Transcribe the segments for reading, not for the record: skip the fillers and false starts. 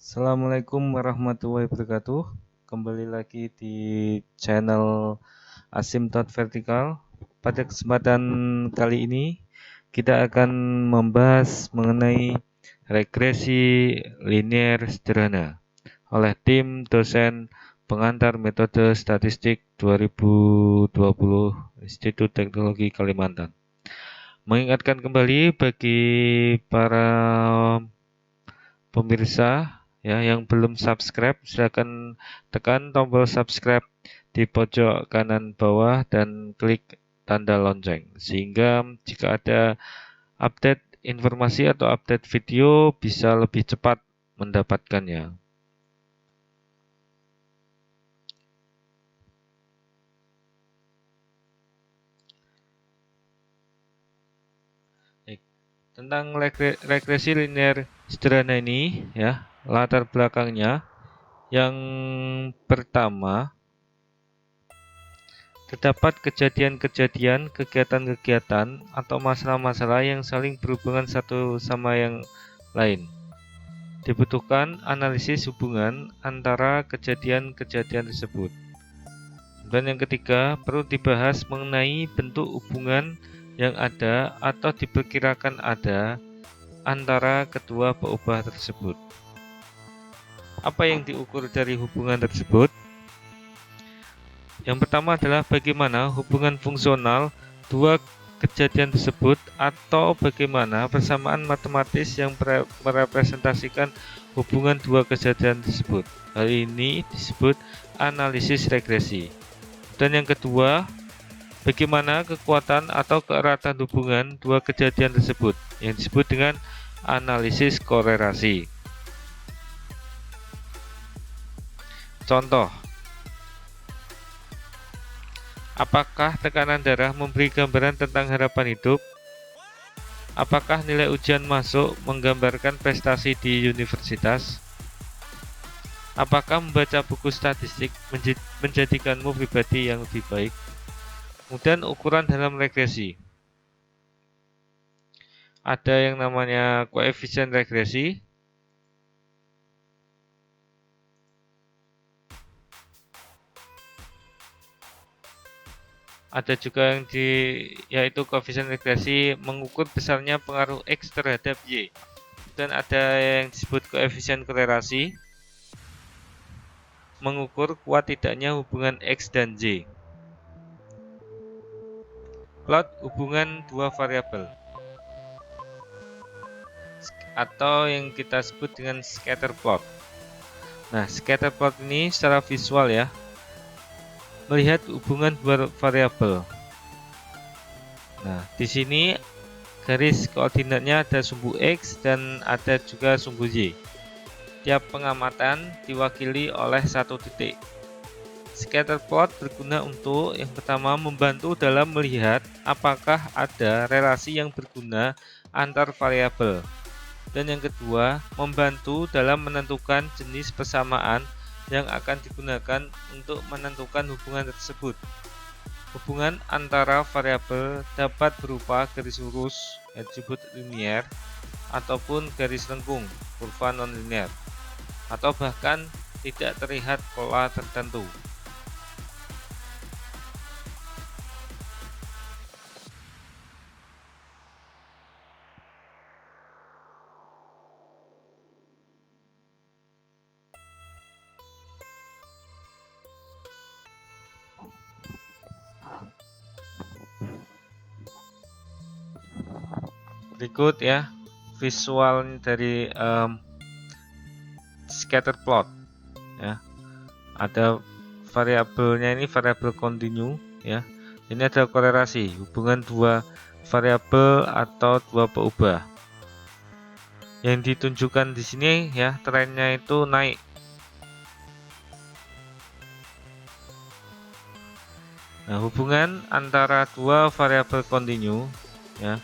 Assalamualaikum warahmatullahi wabarakatuh. Kembali lagi di channel Asymptote Vertikal. Pada kesempatan kali ini kita akan membahas mengenai regresi linear sederhana oleh tim dosen pengantar metode statistik 2020 Institut Teknologi Kalimantan. Mengingatkan kembali bagi para pemirsa ya yang belum subscribe, silakan tekan tombol subscribe di pojok kanan bawah dan klik tanda lonceng sehingga jika ada update informasi atau update video bisa lebih cepat mendapatkannya. Tentang regresi linear sederhana ini ya, latar belakangnya yang pertama, terdapat kejadian-kejadian, kegiatan-kegiatan, atau masalah-masalah yang saling berhubungan satu sama yang lain. Dibutuhkan analisis hubungan antara kejadian-kejadian tersebut. Dan yang ketiga, perlu dibahas mengenai bentuk hubungan yang ada atau diperkirakan ada antara kedua peubah tersebut. Apa yang diukur dari hubungan tersebut? Yang pertama adalah bagaimana hubungan fungsional dua kejadian tersebut atau bagaimana persamaan matematis yang merepresentasikan hubungan dua kejadian tersebut. Hal ini disebut analisis regresi. Dan yang kedua, bagaimana kekuatan atau keeratan hubungan dua kejadian tersebut yang disebut dengan analisis korelasi. Contoh, apakah tekanan darah memberi gambaran tentang harapan hidup? Apakah nilai ujian masuk menggambarkan prestasi di universitas? Apakah membaca buku statistik menjadikanmu pribadi yang lebih baik? Kemudian ukuran dalam regresi. Ada yang namanya koefisien regresi. Ada juga yang yaitu koefisien regresi mengukur besarnya pengaruh X terhadap Y. Dan ada yang disebut koefisien korelasi mengukur kuat tidaknya hubungan X dan Y. Plot hubungan dua variabel atau yang kita sebut dengan scatter plot. Nah, scatter plot ini secara visual ya, melihat hubungan dua variabel. Nah, di sini garis koordinatnya ada sumbu X dan ada juga sumbu Y. Tiap pengamatan diwakili oleh satu titik. Scatter plot berguna untuk yang pertama membantu dalam melihat apakah ada relasi yang berguna antar variabel. Dan yang kedua, membantu dalam menentukan jenis persamaan yang akan digunakan untuk menentukan hubungan tersebut. Hubungan antara variabel dapat berupa garis lurus yang disebut linear ataupun garis lengkung kurva nonlinear atau bahkan tidak terlihat pola tertentu. Berikut ya visual dari scatter plot ya. Ada variabelnya ini variabel kontinu ya. Ini ada korelasi hubungan dua variabel atau dua peubah. Yang ditunjukkan di sini ya, trennya itu naik. Nah, hubungan antara dua variabel kontinu ya.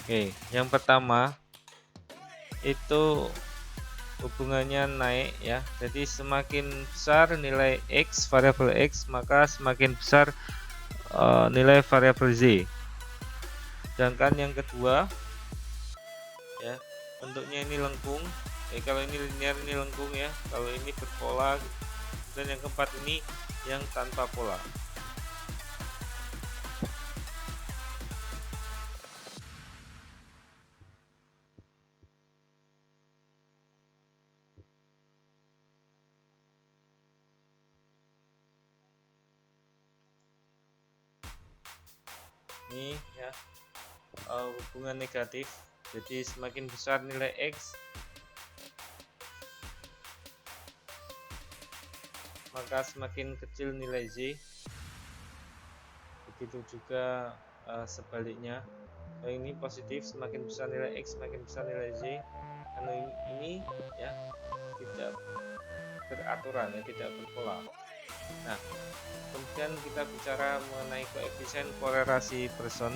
Oke, yang pertama itu hubungannya naik ya. Jadi semakin besar nilai X, variabel X, maka semakin besar nilai variabel Z. Sedangkan yang kedua ya, bentuknya ini lengkung. Kalau ini linear ini lengkung ya, kalau ini berpola. Dan yang keempat ini yang tanpa pola. Ini ya, hubungan negatif. Jadi semakin besar nilai X, maka semakin kecil nilai Z. Begitu juga sebaliknya. Kalau ini positif, semakin besar nilai X, semakin besar nilai Z. Kalau ini ya tidak beraturan ya, tidak berpola. Nah, kemudian kita bicara mengenai koefisien korelasi Person.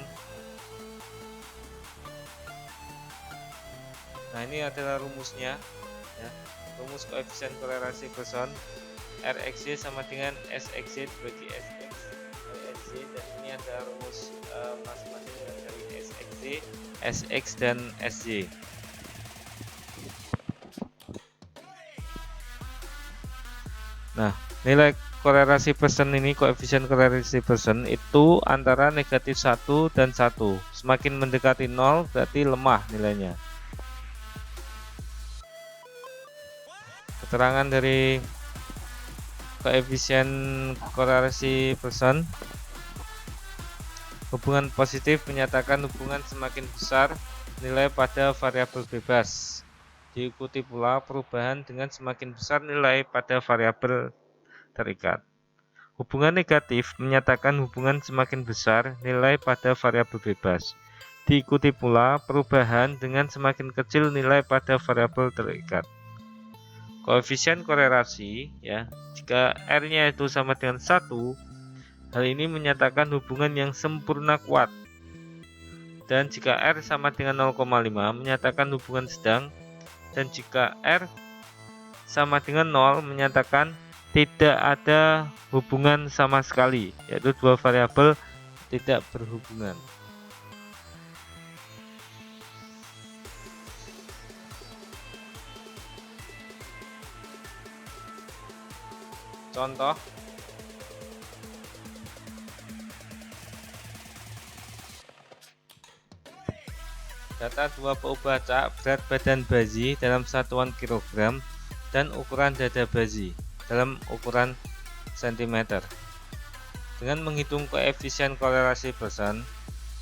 Nah, ini adalah rumusnya ya. Rumus koefisien korelasi Person, Rxy sama dengan Sxy bagi Sx Sx, dan ini ada rumus masing-masing dari Sxy, Sx dan Sy. Nah, nilai korelasi Person ini, koefisien korelasi Person itu antara negatif 1 dan 1. Semakin mendekati 0 berarti lemah nilainya. Keterangan dari koefisien korelasi Person. Hubungan positif menyatakan hubungan semakin besar nilai pada variabel bebas. Diikuti pula perubahan dengan semakin besar nilai pada variabel terikat. Hubungan negatif menyatakan hubungan semakin besar nilai pada variabel bebas. Diikuti pula perubahan dengan semakin kecil nilai pada variabel terikat. Koefisien korelasi ya, jika R-nya itu sama dengan 1, hal ini menyatakan hubungan yang sempurna kuat. Dan jika R sama dengan 0,5 menyatakan hubungan sedang, dan jika R sama dengan 0 menyatakan tidak ada hubungan sama sekali, yaitu dua variabel tidak berhubungan. Contoh, data dua peubacak berat badan bayi dalam satuan kilogram dan ukuran dada bayi dalam ukuran cm. Dengan menghitung koefisien korelasi Person,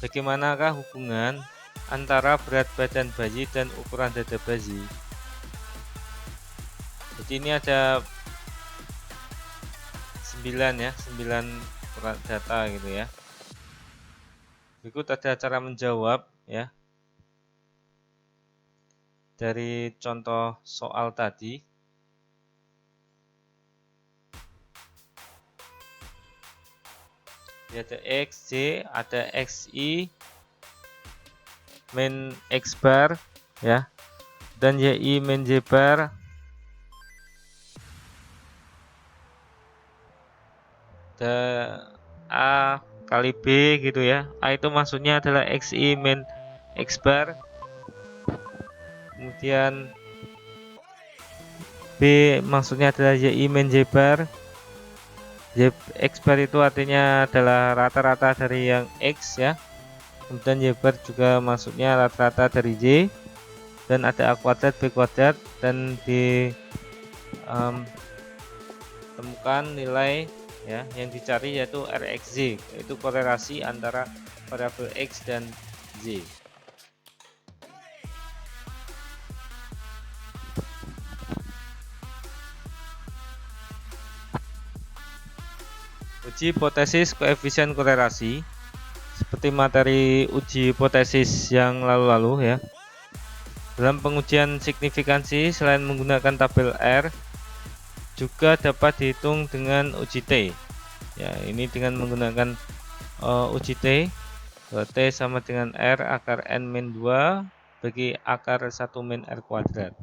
bagaimanakah hubungan antara berat badan bayi dan ukuran dada bayi? Jadi ini ada 9 ya, 9 data gitu ya. Berikut ada cara menjawab ya dari contoh soal tadi. Jadi ada X, Y, ada XI, min X bar ya, dan YI min Y bar. Ada A kali B gitu ya. A itu maksudnya adalah XI min X bar. Kemudian B maksudnya adalah YI min Y bar. X bar itu artinya adalah rata-rata dari yang X ya. Kemudian Y bar juga maksudnya rata-rata dari Y. Dan ada A kuadrat, B kuadrat, dan temukan nilai ya yang dicari yaitu Rxz, yaitu korelasi antara variabel X dan Z. Uji hipotesis koefisien korelasi. Seperti materi uji hipotesis yang lalu-lalu ya. Dalam pengujian signifikansi, selain menggunakan tabel R, juga dapat dihitung dengan uji T. Ya, ini dengan menggunakan uji T. T sama dengan R akar N min 2 bagi akar 1 min R kuadrat.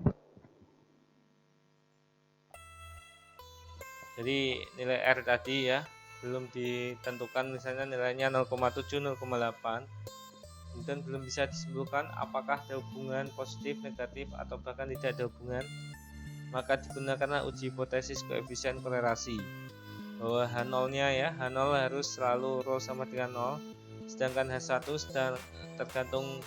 Jadi nilai R tadi ya belum ditentukan, misalnya nilainya 0,7, 0,8, kemudian belum bisa disimpulkan apakah ada hubungan positif, negatif, atau bahkan tidak ada hubungan, maka digunakanlah uji hipotesis koefisien korelasi, bahwa H0-nya ya, H0 harus selalu rho sama dengan 0, sedangkan H1 sedang tergantung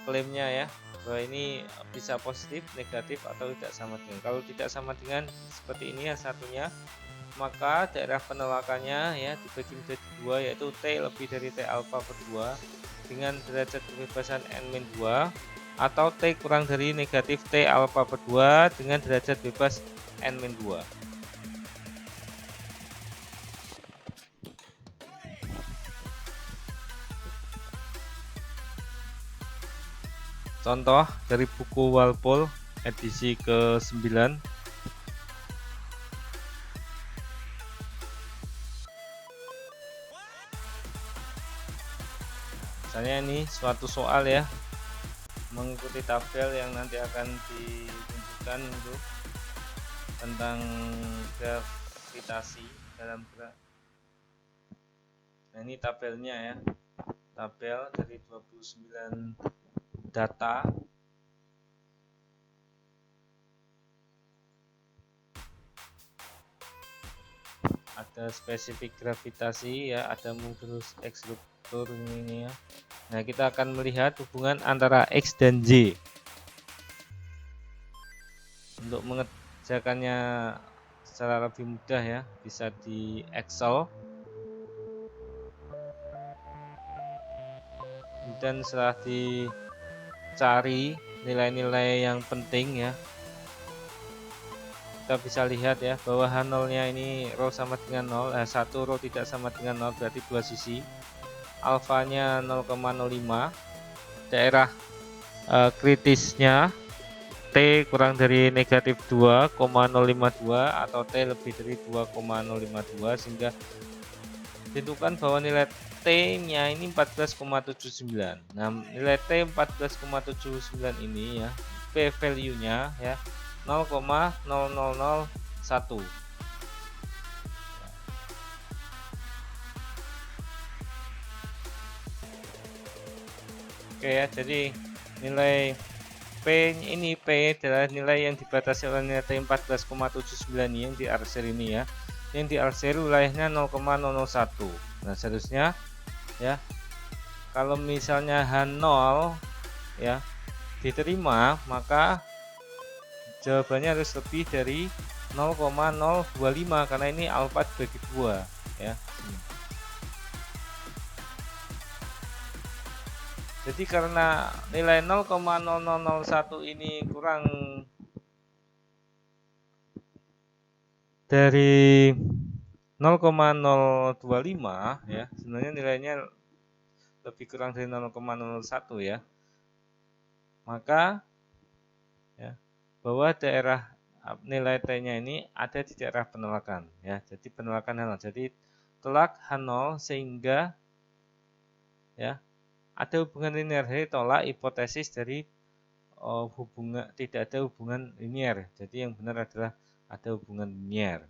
klaimnya ya, bahwa ini bisa positif, negatif, atau tidak sama dengan. Kalau tidak sama dengan seperti ini H1-nya, maka daerah penolakannya ya dibagi menjadi dua, yaitu T lebih dari T alfa per 2 dengan derajat kebebasan N-2, atau T kurang dari negatif T alfa per 2 dengan derajat bebas N-2. Contoh dari buku Walpole edisi ke-9. Misalnya ini suatu soal ya, mengikuti tabel yang nanti akan ditunjukkan untuk tentang gravitasi dalam gerak. Nah, ini tabelnya ya, tabel dari 29 data. Ada spesifik gravitasi ya, ada modulus X ruptur ini ya. Nah, kita akan melihat hubungan antara X dan Y. Untuk mengerjakannya secara lebih mudah ya, bisa di Excel. Kemudian setelah dicari nilai-nilai yang penting ya, kita bisa lihat ya bahwa H0-nya ini rho sama dengan 0, H1 rho tidak sama dengan 0, berarti dua sisi. Alfanya 0,05, daerah kritisnya T kurang dari negatif 2,052 atau T lebih dari 2,052, sehingga ditentukan bahwa nilai T-nya ini 14,79. Nah, nilai T 14,79 ini ya, P value-nya ya 0,0001. Oke ya, jadi nilai P ini, P adalah nilai yang dibatasi oleh nilai T 14,79 yang diarsir ini ya. Yang diarsir wilayahnya 0,001. Nah, seharusnya ya, kalau misalnya H0 ya diterima, maka jawabannya harus lebih dari 0,025 karena ini alfa dibagi 2 ya. Jadi karena nilai 0,0001 ini kurang dari 0,025 ya, sebenarnya nilainya lebih kurang dari 0,01 ya, maka ya, bahwa daerah nilai T-nya ini ada di daerah penolakan ya, jadi penolakan H0, jadi tolak H0 sehingga ya ada hubungan linear, jadi tolak hipotesis dari hubungan tidak ada hubungan linear. Jadi yang benar adalah ada hubungan linear.